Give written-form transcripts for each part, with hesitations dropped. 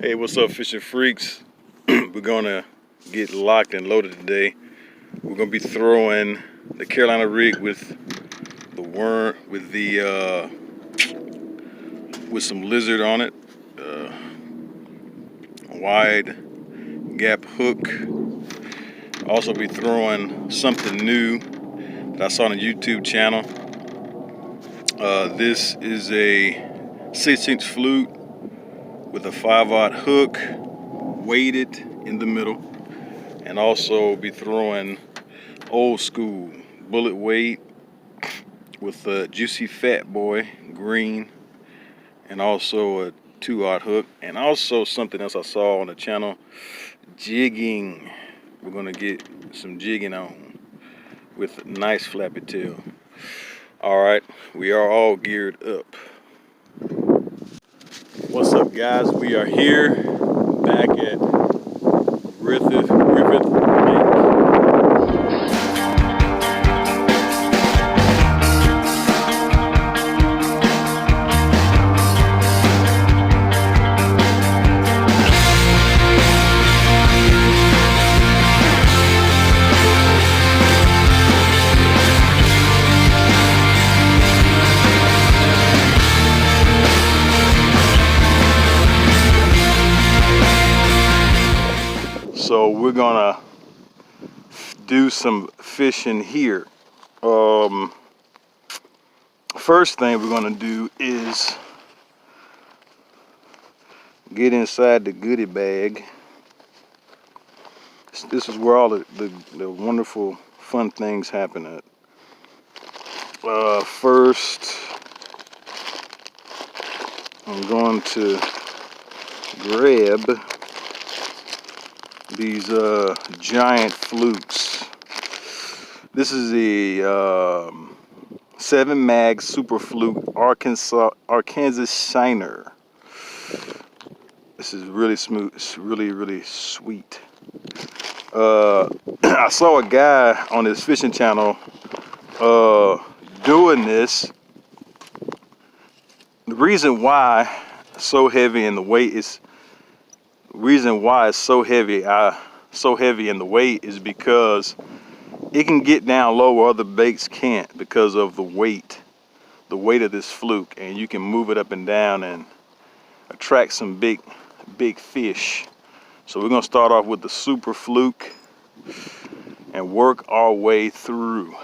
Hey, what's up, fishing freaks? We're gonna get locked and loaded today. We're gonna be throwing the Carolina rig with the worm, with some lizard on it, uh, wide gap hook. Also be throwing something new that I saw on the YouTube channel. This is a 6-inch flute with a 5/0 hook, weighted in the middle, and also be throwing old school bullet weight with a Juicy Fat Boy green, and also a 2/0 hook, and also something else I saw on the channel, jigging. We're gonna get some jigging on with a nice flappy tail. All right, we are all geared up. What's up, guys? We are here back at Griffith Lake. So we're gonna do some fishing here. First thing we're gonna do is get inside the goodie bag. This is where all the wonderful, fun things happen at. First, I'm going to grab these giant flukes. This is a 7 mag super fluke Arkansas Shiner. This is really smooth. It's really sweet. I saw a guy on his fishing channel doing this. The reason why it's so heavy in the weight is so heavy in the weight is because it can get down low where other baits can't because of the weight of this fluke, and you can move it up and down and attract some big fish. So we're gonna start off with the super fluke and work our way through.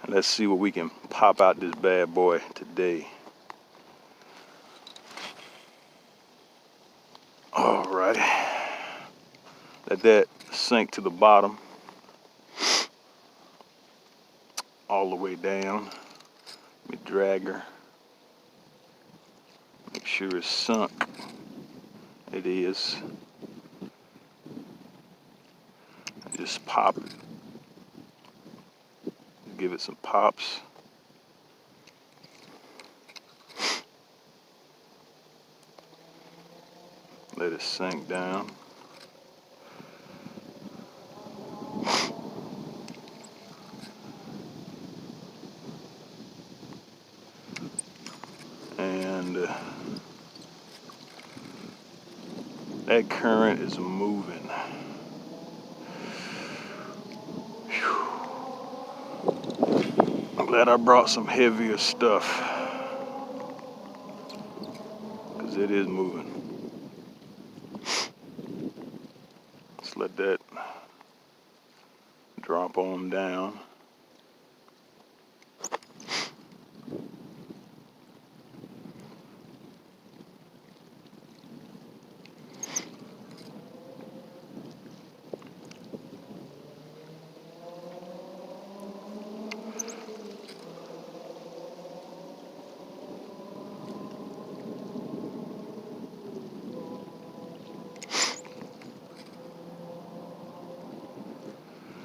And let's see what we can pop out this bad boy today. Alrighty, let that sink to the bottom, all the way down. Let me drag her, make sure it's sunk. It is. Just pop it, give it some pops. Let it sink down. And that current is moving. Whew. I'm glad I brought some heavier stuff, because it is moving. Let's let that drop on down.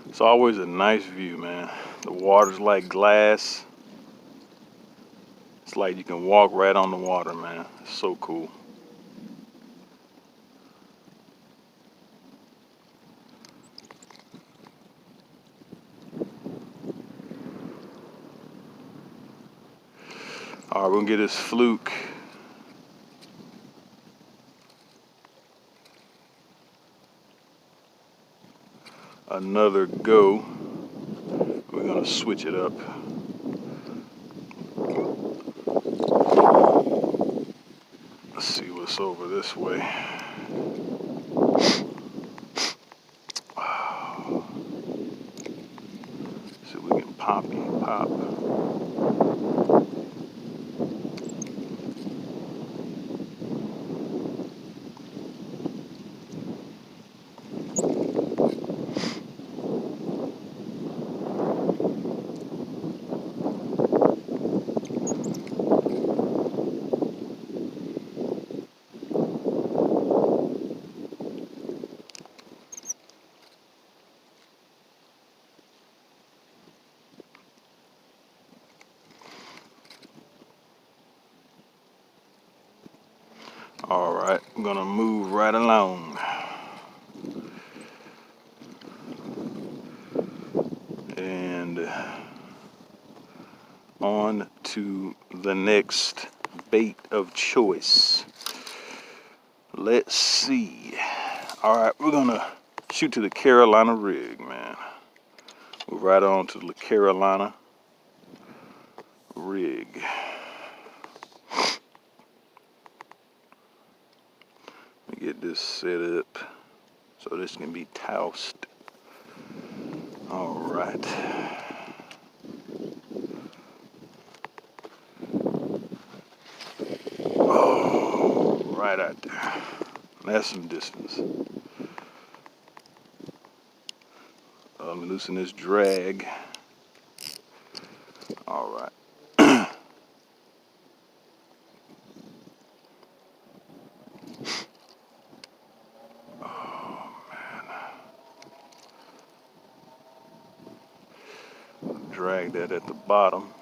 It's always a nice view, man. The water's like glass. It's like you can walk right on the water, man. It's so cool. All right, we're gonna get this fluke another go. We're gonna switch it up. Let's see what's over this way. See if we can pop. All right, I'm gonna move right along. And on to the next bait of choice. Let's see. All right, we're gonna shoot to the Carolina rig, man. We're right on to the Carolina rig. Let me get this set up so this can be tossed. All right. Oh, right out there. That's some distance. Let me loosen this drag. All right. Oh, man. Drag that at the bottom.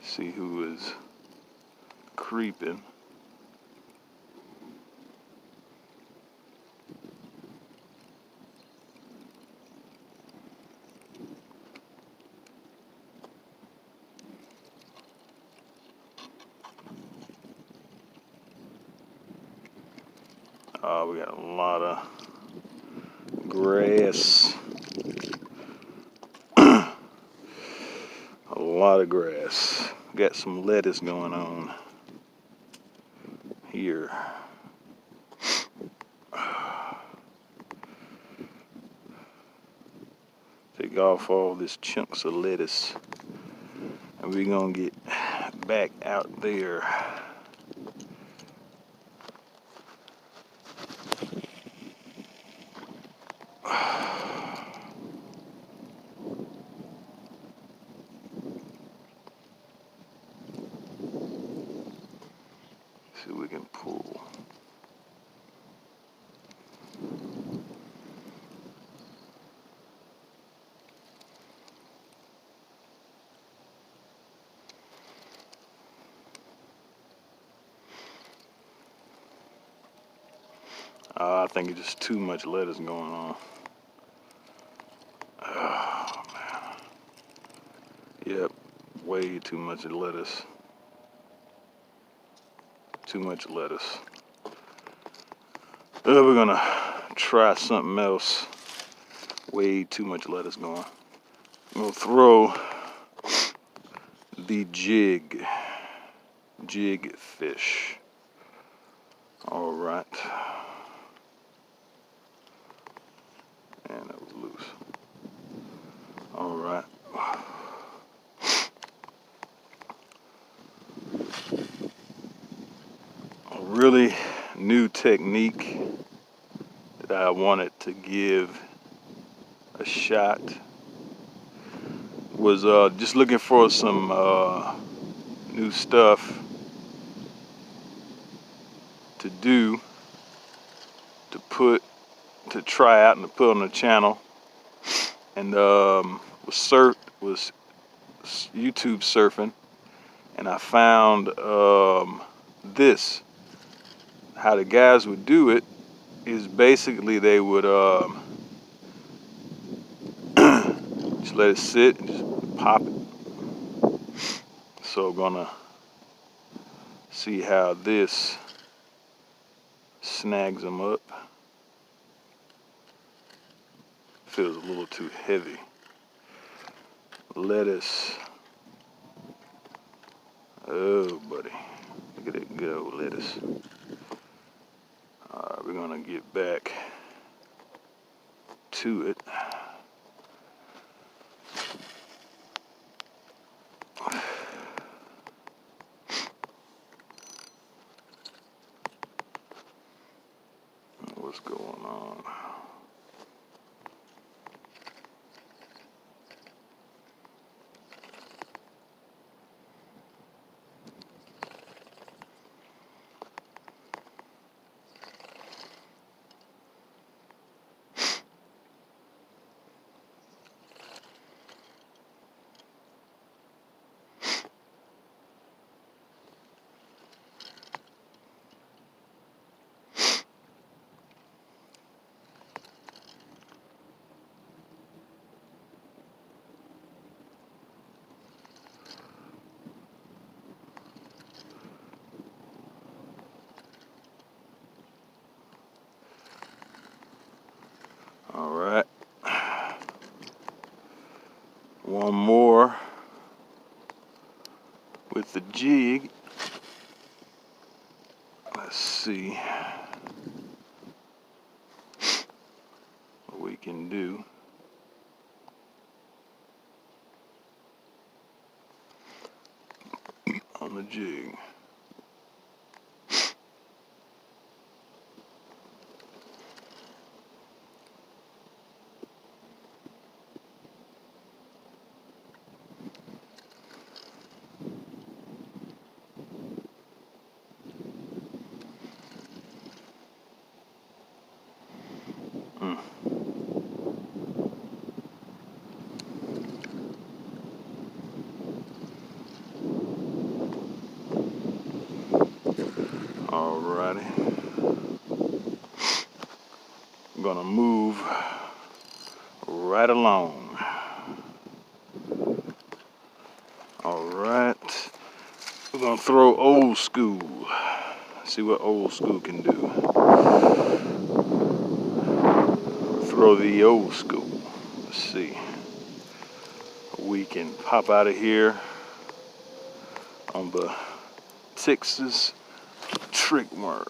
See who is creeping. We got a lot of grass. A lot of grass. Got some lettuce going on here. Take off all these chunks of lettuce, and we're gonna get back out there. See if we can pull. I think it's just too much lettuce going on. Oh, man. Yep, way too much lettuce. Too much lettuce. We're gonna try something else. Way too much lettuce going. I'm gonna throw the jig fish. All right. And that was loose. All right. A really new technique that I wanted to give a shot was just looking for some new stuff to do, to try out and to put on the channel, and was YouTube surfing, and I found this. How the guys would do it is basically they would just let it sit and just pop it. Also gonna see how this snags them up. Feels a little too heavy. Lettuce. Oh, buddy. Look at it go, lettuce. All right, we're gonna get back to it. What's going on? All right. One more with the jig. Let's see what we can do. On the jig. Alrighty. I'm gonna move right along. Alright. We're gonna throw old school. See what old school can do. Throw the old school. Let's see. We can pop out of here on the Texas trick worm.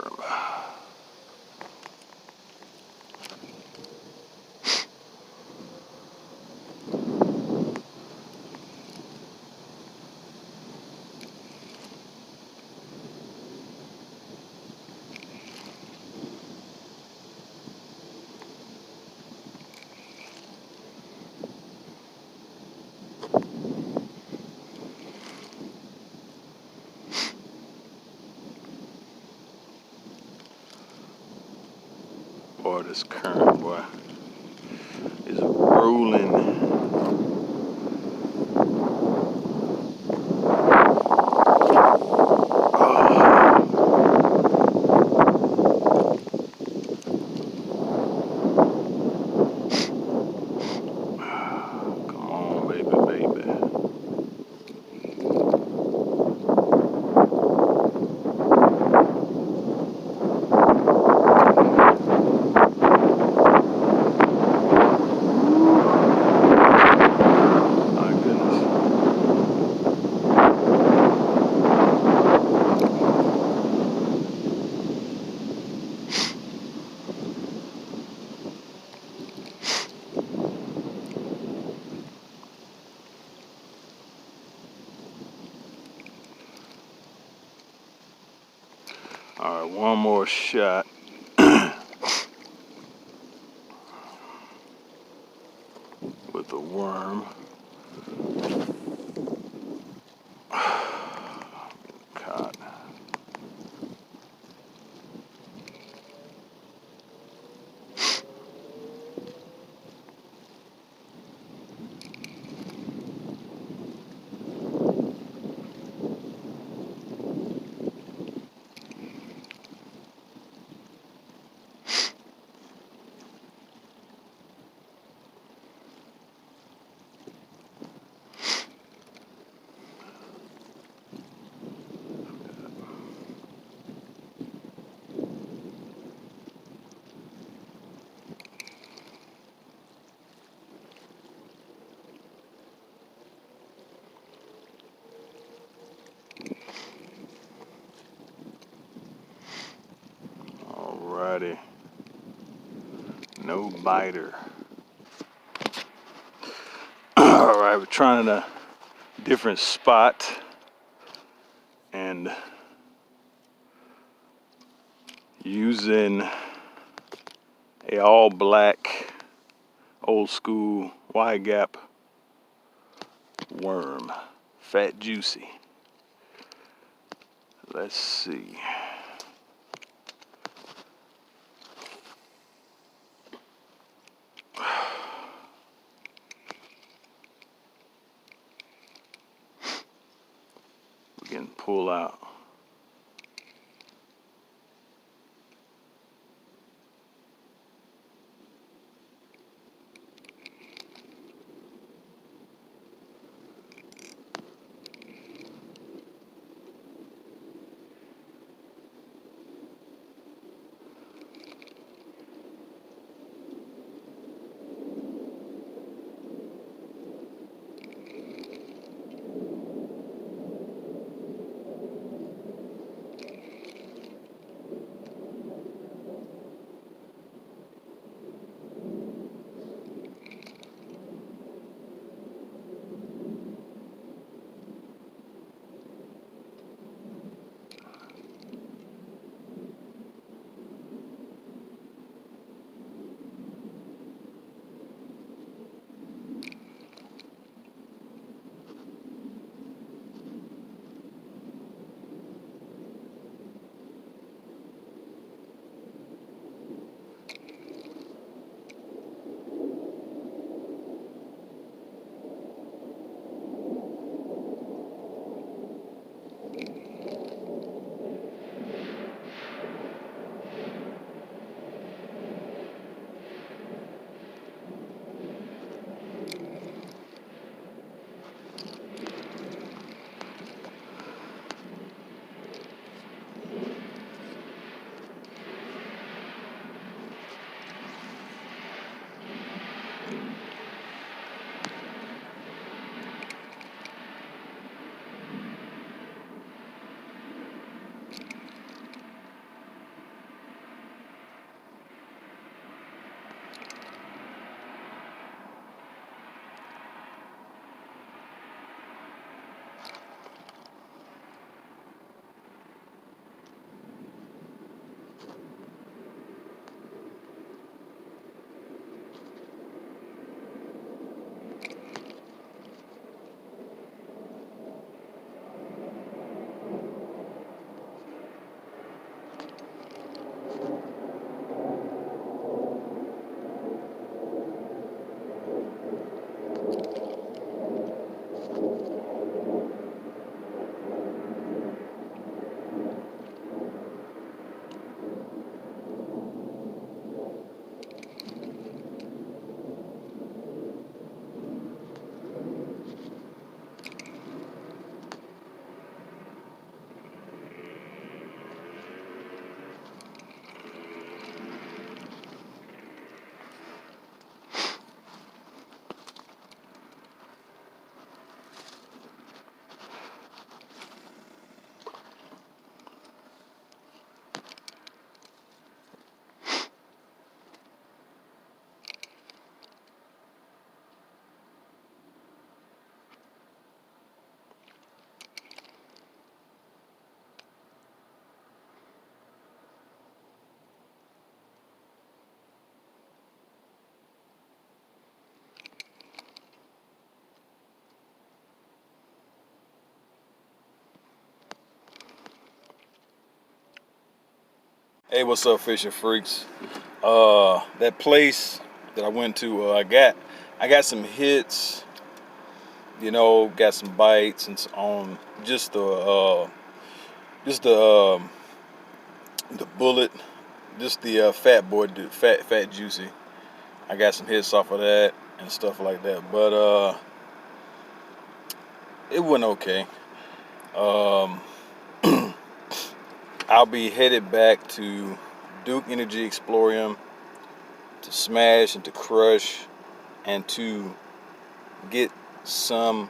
Boy, this current, boy, is rolling. Come on, baby, baby. All right, one more shot. With the worm. God. No biter. All right, we're trying a different spot and using a all black old school wide gap worm, Fat Juicy. Let's see. We can pull out. Hey, what's up, fishing freaks? That place that I went to, I got some hits. You know, got some bites and on just the bullet, just the fat boy, fat juicy. I got some hits off of that and stuff like that, but it went okay. Um, I'll be headed back to Duke Energy Explorium to smash and to crush and to get some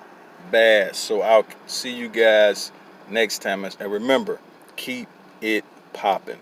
bass. So I'll see you guys next time. And remember, keep it popping.